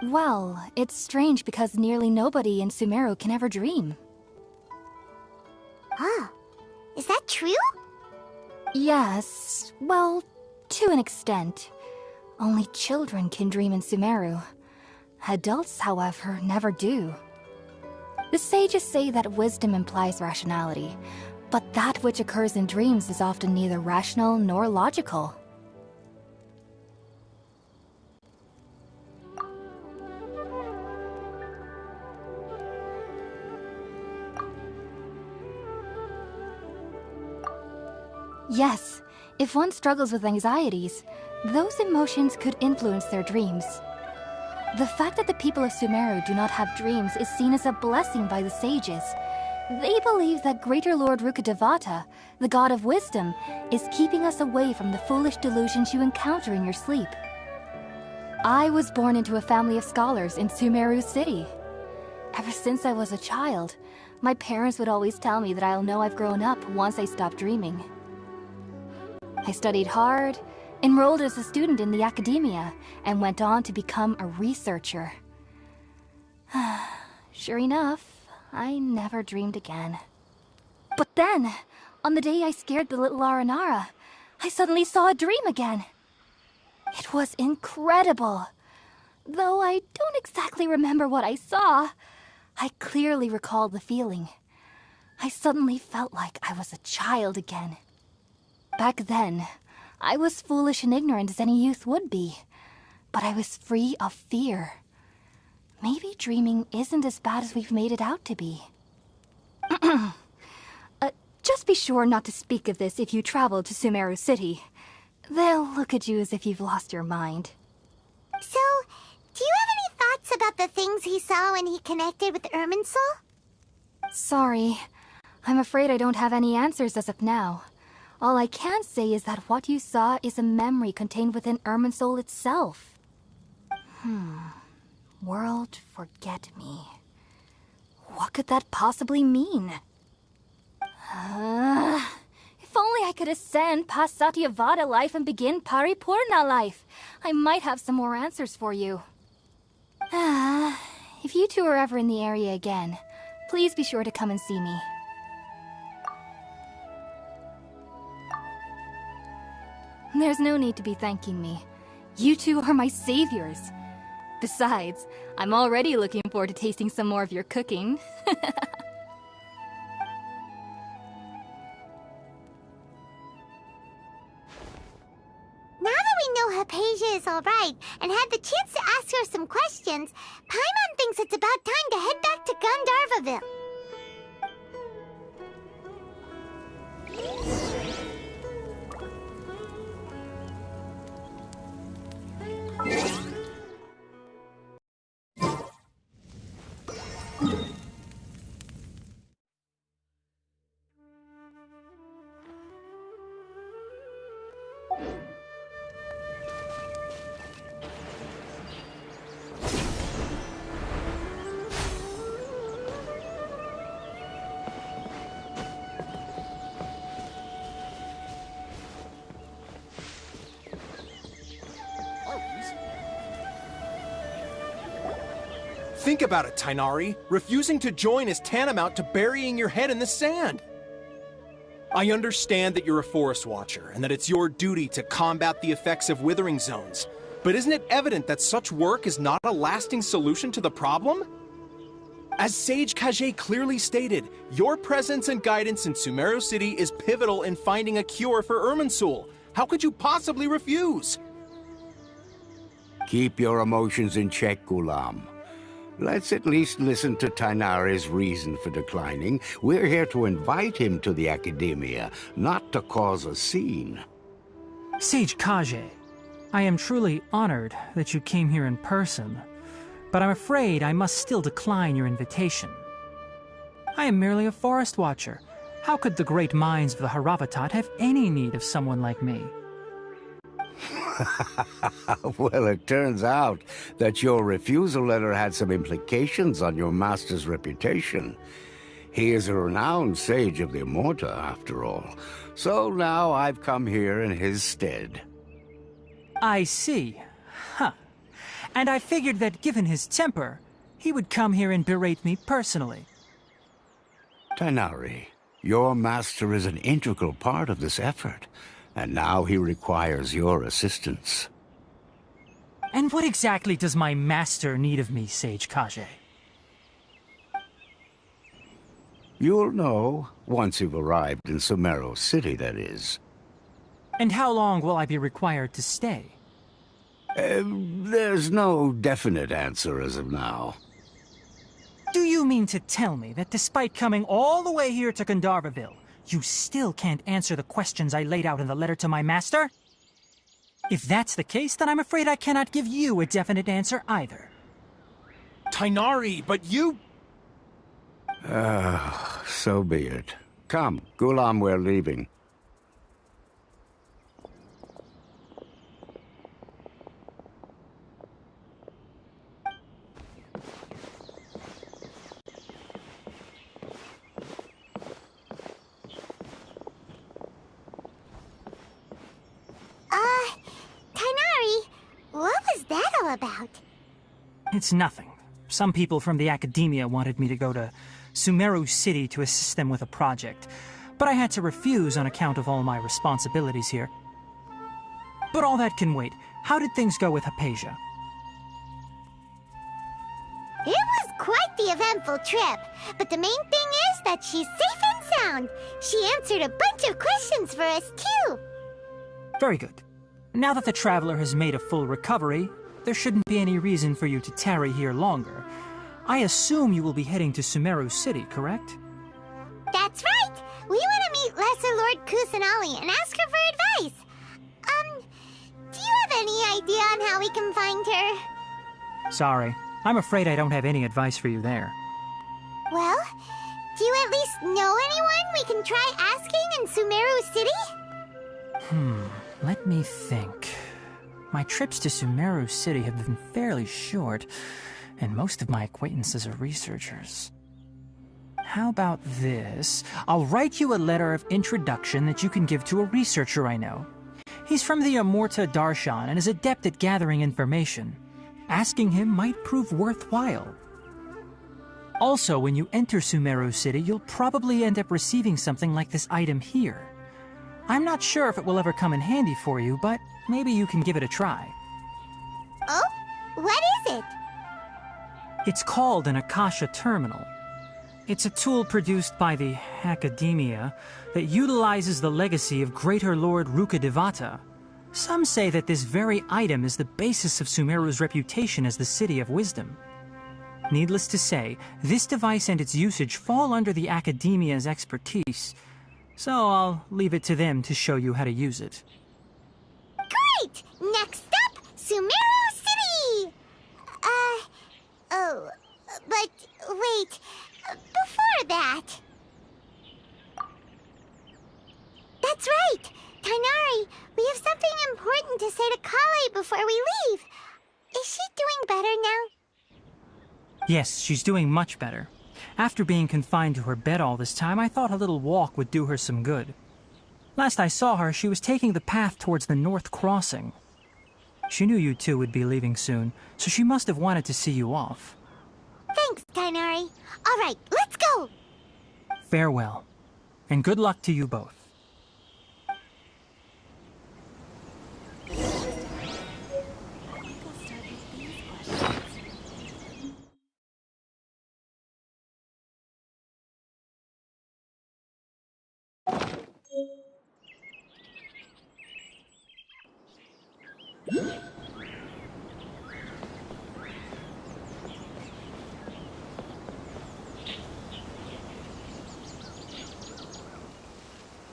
Well, it's strange because nearly nobody in Sumeru can ever dream.
Huh. Is that true?
Yes, well, to an extent. Only children can dream in Sumeru. Adults, however, never do. The sages say that wisdom implies rationality, but that which occurs in dreams is often neither rational nor logical. Yes, if one struggles with anxieties, those emotions could influence their dreams. The fact that the people of Sumeru do not have dreams is seen as a blessing by the sages. They believe that Greater Lord Rukkhadevata, the God of Wisdom, is keeping us away from the foolish delusions you encounter in your sleep. I was born into a family of scholars in Sumeru City. Ever since I was a child, my parents would always tell me that I'll know I've grown up once I stop dreaming. I studied hard, enrolled as a student in the academia, and went on to become a researcher. Sure enough, I never dreamed again. But then, on the day I scared the little Aranara, I suddenly saw a dream again. It was incredible. Though I don't exactly remember what I saw, I clearly recall the feeling. I suddenly felt like I was a child again. Back then, I was foolish and ignorant as any youth would be, but I was free of fear. Maybe dreaming isn't as bad as we've made it out to be. Just be sure not to speak of this if you travel to Sumeru City. They'll look at you as if you've lost your mind.
So, do you have any thoughts about the things he saw when he connected with Irminsul?
Sorry. I'm afraid I don't have any answers as of now. All I can say is that what you saw is a memory contained within Irminsul itself. World forget me. What could that possibly mean? If only I could ascend past Satyavada life and begin Paripurna life, I might have some more answers for you. If you two are ever in the area again, please be sure to come and see me. There's no need to be thanking me. You two are my saviors. Besides, I'm already looking forward to tasting some more of your cooking.
Now that we know Hypatia is alright and had the chance to ask her some questions, Paimon thinks it's about time to head back to Gandharvaville.
Think about it, Tainari. Refusing to join is tantamount to burying your head in the sand. I understand that you're a forest watcher, and that it's your duty to combat the effects of withering zones. But isn't it evident that such work is not a lasting solution to the problem? As Sage Kage clearly stated, your presence and guidance in Sumeru City is pivotal in finding a cure for Irminsul. How could you possibly refuse?
Keep your emotions in check, Gulam. Let's at least listen to Tainari's reason for declining. We're here to invite him to the Academia, not to cause a scene.
Sage Kage, I am truly honored that you came here in person, but I'm afraid I must still decline your invitation. I am merely a forest watcher. How could the great minds of the Haravatat have any need of someone like me?
Well, it turns out that your refusal letter had some implications on your master's reputation. He is a renowned sage of the Immorta, after all. So now I've come here in his stead.
I see. Huh. And I figured that given his temper, he would come here and berate me personally.
Tainari, your master is an integral part of this effort, and now he requires your assistance.
And what exactly does my master need of me, Sage Kage?
You'll know, once you've arrived in Sumeru City, that is.
And how long will I be required to stay?
There's no definite answer as of now.
Do you mean to tell me that despite coming all the way here to Gandharvaville, you still can't answer the questions I laid out in the letter to my master? If that's the case, then I'm afraid I cannot give you a definite answer either.
Tainari, but you...
So be it. Come, Gulam, we're leaving.
Tainari, what was that all about?
It's nothing. Some people from the Academia wanted me to go to Sumeru City to assist them with a project, but I had to refuse on account of all my responsibilities here. But all that can wait. How did things go with Hypatia?
It was quite the eventful trip, but the main thing is that she's safe and sound. She answered a bunch of questions for us, too.
Very good. Now that the traveler has made a full recovery, there shouldn't be any reason for you to tarry here longer. I assume you will be heading to Sumeru City, correct?
That's right! We want to meet Lesser Lord Kusanali and ask her for advice. Do you have any idea on how we can find her?
Sorry. I'm afraid I don't have any advice for you there.
Well, do you at least know anyone we can try asking in Sumeru City?
Let me think. My trips to Sumeru City have been fairly short, and most of my acquaintances are researchers. How about this? I'll write you a letter of introduction that you can give to a researcher I know. He's from the Immorta Darshan and is adept at gathering information. Asking him might prove worthwhile. Also, when you enter Sumeru City, you'll probably end up receiving something like this item here. I'm not sure if it will ever come in handy for you, but maybe you can give it a try.
Oh? What is it?
It's called an Akasha Terminal. It's a tool produced by the Academia that utilizes the legacy of Greater Lord Rukkhadevata. Some say that this very item is the basis of Sumeru's reputation as the City of Wisdom. Needless to say, this device and its usage fall under the Academia's expertise, so I'll leave it to them to show you how to use it.
Great! Next up, Sumeru City! But wait, before that... That's right! Tainari, we have something important to say to Kale before we leave. Is she doing better now?
Yes, she's doing much better. After being confined to her bed all this time, I thought a little walk would do her some good. Last I saw her, she was taking the path towards the North Crossing. She knew you two would be leaving soon, so she must have wanted to see you off.
Thanks, Kainari. All right, let's go!
Farewell, and good luck to you both.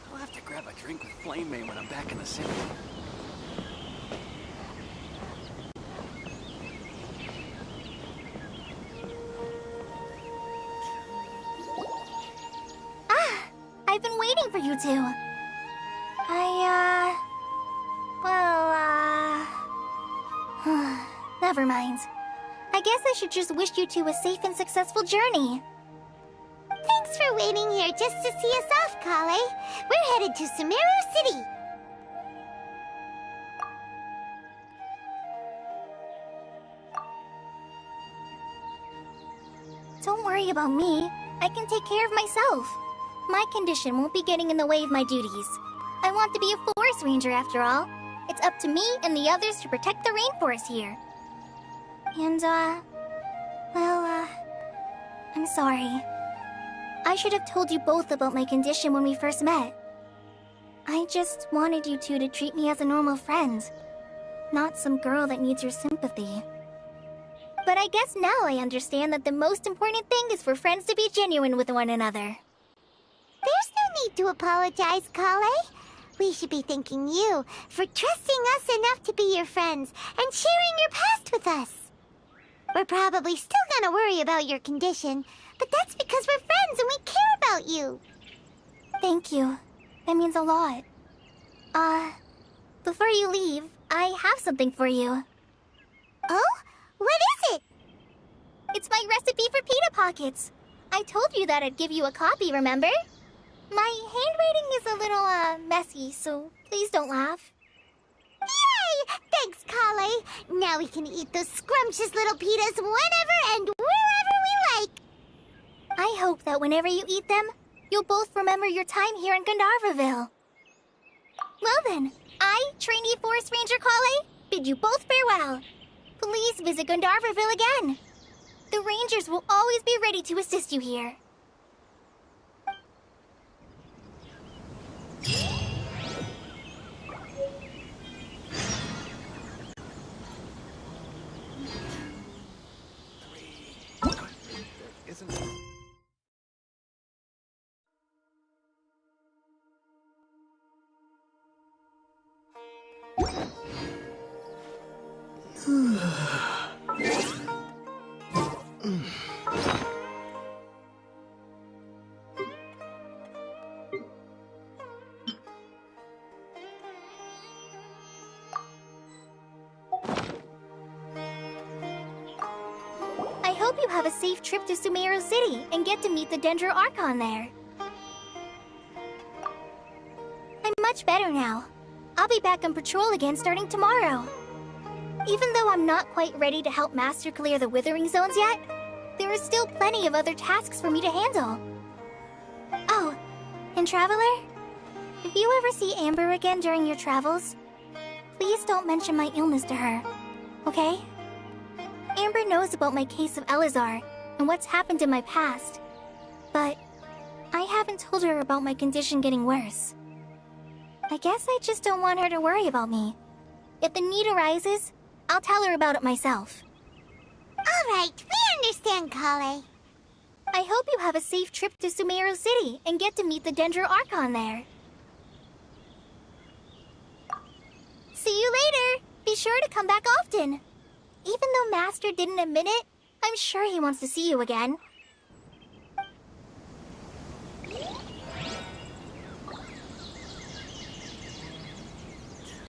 I'll have to grab a drink with Flame Mane when I'm back in the city.
I've been waiting for you two. Never mind. I guess I should just wish you two a safe and successful journey. Thanks for waiting here just to see us off, Kale. We're headed to Sumeru City. Don't worry about me. I can take care of myself. My condition won't be getting in the way of my duties. I want to be a forest ranger after all. It's up to me and the others to protect the rainforest here. And, I'm sorry. I should have told you both about my condition when we first met. I just wanted you two to treat me as a normal friend, not some girl that needs your sympathy. But I guess now I understand that the most important thing is for friends to be genuine with one another. There's no need to apologize, Kale. We should be thanking you for trusting us enough to be your friends and sharing your past with us. We're probably still gonna worry about your condition, but that's because we're friends and we care about you. Thank you. That means a lot. Before you leave, I have something for you. Oh? What is it? It's my recipe for pita pockets. I told you that I'd give you a copy, remember? My handwriting is a little, messy, so please don't laugh. Yay! Thanks, Kale. Now we can eat those scrumptious little pitas whenever and wherever we like. I hope that whenever you eat them, you'll both remember your time here in Gandharvaville. Well then, I, trainee Forest Ranger Kale, bid you both farewell. Please visit Gandharvaville again. The Rangers will always be ready to assist you here. I hope you have a safe trip to Sumeru City and get to meet the Dendro Archon there. I'm much better now. I'll be back on patrol again starting tomorrow. Even though I'm not quite ready to help Master clear the Withering zones yet, there are still plenty of other tasks for me to handle. Oh, and Traveler, if you ever see Amber again during your travels, please don't mention my illness to her, okay? Amber knows about my case of Elazar and what's happened in my past, but I haven't told her about my condition getting worse. I guess I just don't want her to worry about me. If the need arises, I'll tell her about it myself. All right, we understand, Kale. I hope you have a safe trip to Sumeru City and get to meet the Dendro Archon there. See you later! Be sure to come back often. Even though Master didn't admit it, I'm sure he wants to see you again.